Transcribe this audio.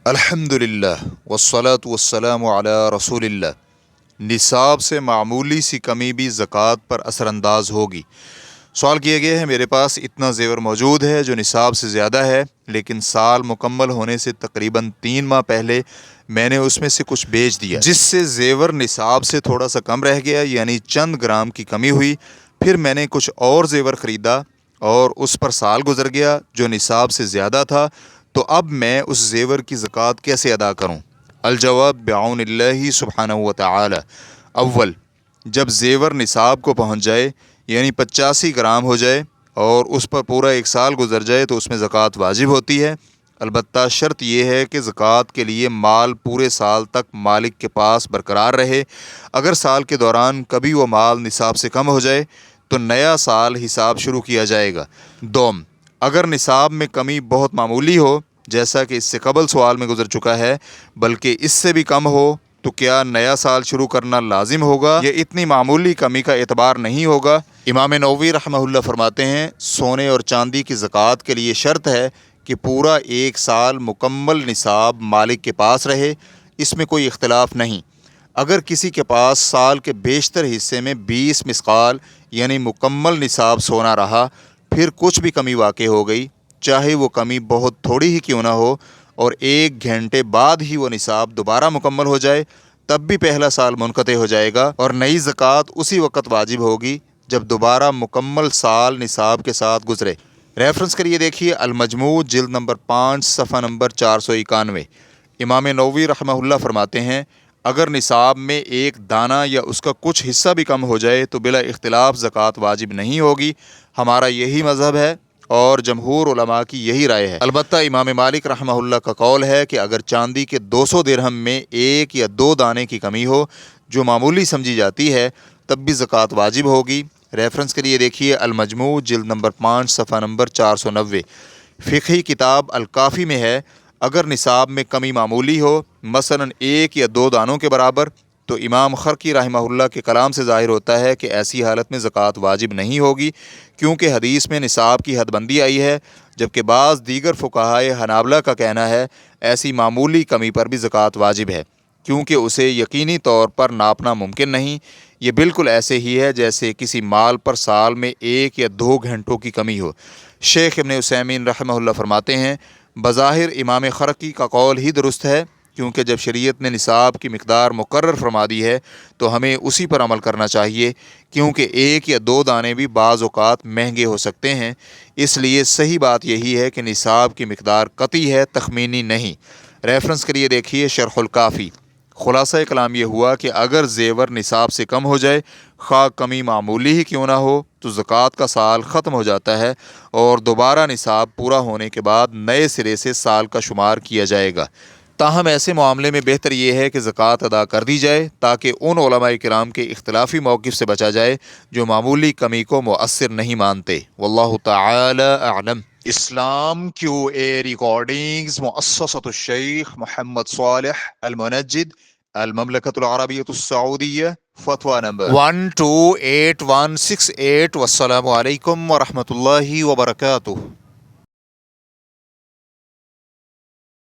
الحمدللہ والصلاة والسلام علی رسول اللہ۔ نصاب سے معمولی سی کمی بھی زکوٰۃ پر اثر انداز ہوگی۔ سوال کیا گیا ہے، میرے پاس اتنا زیور موجود ہے جو نصاب سے زیادہ ہے، لیکن سال مکمل ہونے سے تقریباً 3 ماہ پہلے میں نے اس میں سے کچھ بیچ دیا، جس سے زیور نصاب سے تھوڑا سا کم رہ گیا، یعنی چند گرام کی کمی ہوئی۔ پھر میں نے کچھ اور زیور خریدا اور اس پر سال گزر گیا جو نصاب سے زیادہ تھا، تو اب میں اس زیور کی زکوٰۃ کیسے ادا کروں؟ الجواب بعون اللہ سبحانہ وتعالی۔ اول، جب زیور نصاب کو پہنچ جائے، یعنی 85 گرام ہو جائے اور اس پر پورا 1 سال گزر جائے تو اس میں زکوٰۃ واجب ہوتی ہے۔ البتہ شرط یہ ہے کہ زکوٰۃ کے لیے مال پورے سال تک مالک کے پاس برقرار رہے۔ اگر سال کے دوران کبھی وہ مال نصاب سے کم ہو جائے تو نیا سال حساب شروع کیا جائے گا۔ دوم، اگر نصاب میں کمی بہت معمولی ہو، جیسا کہ اس سے قبل سوال میں گزر چکا ہے، بلکہ اس سے بھی کم ہو، تو کیا نیا سال شروع کرنا لازم ہوگا یا اتنی معمولی کمی کا اعتبار نہیں ہوگا؟ امام نووی رحمہ اللہ فرماتے ہیں، سونے اور چاندی کی زکوٰۃ کے لیے شرط ہے کہ پورا 1 سال مکمل نصاب مالک کے پاس رہے، اس میں کوئی اختلاف نہیں۔ اگر کسی کے پاس سال کے بیشتر حصے میں 20 مثقال یعنی مکمل نصاب سونا رہا، پھر کچھ بھی کمی واقع ہو گئی، چاہے وہ کمی بہت تھوڑی ہی کیوں نہ ہو، اور 1 گھنٹے بعد ہی وہ نصاب دوبارہ مکمل ہو جائے، تب بھی پہلا سال منقطع ہو جائے گا اور نئی زکوٰۃ اسی وقت واجب ہوگی جب دوبارہ مکمل سال نصاب کے ساتھ گزرے۔ ریفرنس کریے دیکھیے المجموع جلد نمبر 5 صفحہ نمبر 491۔ امام نووی رحمہ اللہ فرماتے ہیں، اگر نصاب میں 1 دانہ یا اس کا کچھ حصہ بھی کم ہو جائے تو بلا اختلاف زکوٰۃ واجب نہیں ہوگی۔ ہمارا یہی مذہب ہے اور جمہور علماء کی یہی رائے ہے۔ البتہ امام مالک رحمہ اللہ کا قول ہے کہ اگر چاندی کے 200 درہم میں 1 یا 2 دانے کی کمی ہو جو معمولی سمجھی جاتی ہے، تب بھی زکوٰۃ واجب ہوگی۔ ریفرنس کے لیے دیکھیے المجموع جلد نمبر 5 صفحہ نمبر 490۔ فقہی کتاب الکافی میں ہے، اگر نصاب میں کمی معمولی ہو، مثلا 1 یا 2 دانوں کے برابر، تو امام خرقی رحمہ اللہ کے کلام سے ظاہر ہوتا ہے کہ ایسی حالت میں زکوٰۃ واجب نہیں ہوگی، کیونکہ حدیث میں نصاب کی حد بندی آئی ہے، جبکہ بعض دیگر فقہائے حنابلہ کا کہنا ہے ایسی معمولی کمی پر بھی زکوٰۃ واجب ہے، کیونکہ اسے یقینی طور پر ناپنا ممکن نہیں۔ یہ بالکل ایسے ہی ہے جیسے کسی مال پر سال میں 1 یا 2 گھنٹوں کی کمی ہو۔ شیخ ابن عثیمین رحمہ اللہ فرماتے ہیں، بظاہر امام خرقی کا قول ہی درست ہے، کیونکہ جب شریعت نے نصاب کی مقدار مقرر فرما دی ہے تو ہمیں اسی پر عمل کرنا چاہیے، کیونکہ 1 یا 2 دانے بھی بعض اوقات مہنگے ہو سکتے ہیں۔ اس لیے صحیح بات یہی ہے کہ نصاب کی مقدار قطعی ہے، تخمینی نہیں۔ ریفرنس کریے دیکھیے شرح الکافی۔ خلاصہ کلام یہ ہوا کہ اگر زیور نصاب سے کم ہو جائے، خواہ کمی معمولی ہی کیوں نہ ہو، تو زکوٰۃ کا سال ختم ہو جاتا ہے اور دوبارہ نصاب پورا ہونے کے بعد نئے سرے سے سال کا شمار کیا جائے گا۔ تاہم ایسے معاملے میں بہتر یہ ہے کہ زکوٰۃ ادا کر دی جائے، تاکہ ان علماء کرام کے اختلافی موقف سے بچا جائے جو معمولی کمی کو مؤثر نہیں مانتے۔ واللہ تعالی اعلم۔ اسلام کیو اے ریکارڈنگز مؤسسۃ الشیخ محمد صالح المنجد، المملکۃ العربیۃ السعودیہ، فتویٰ نمبر 128168۔ والسلام علیکم ورحمۃ اللہ وبرکاتہ۔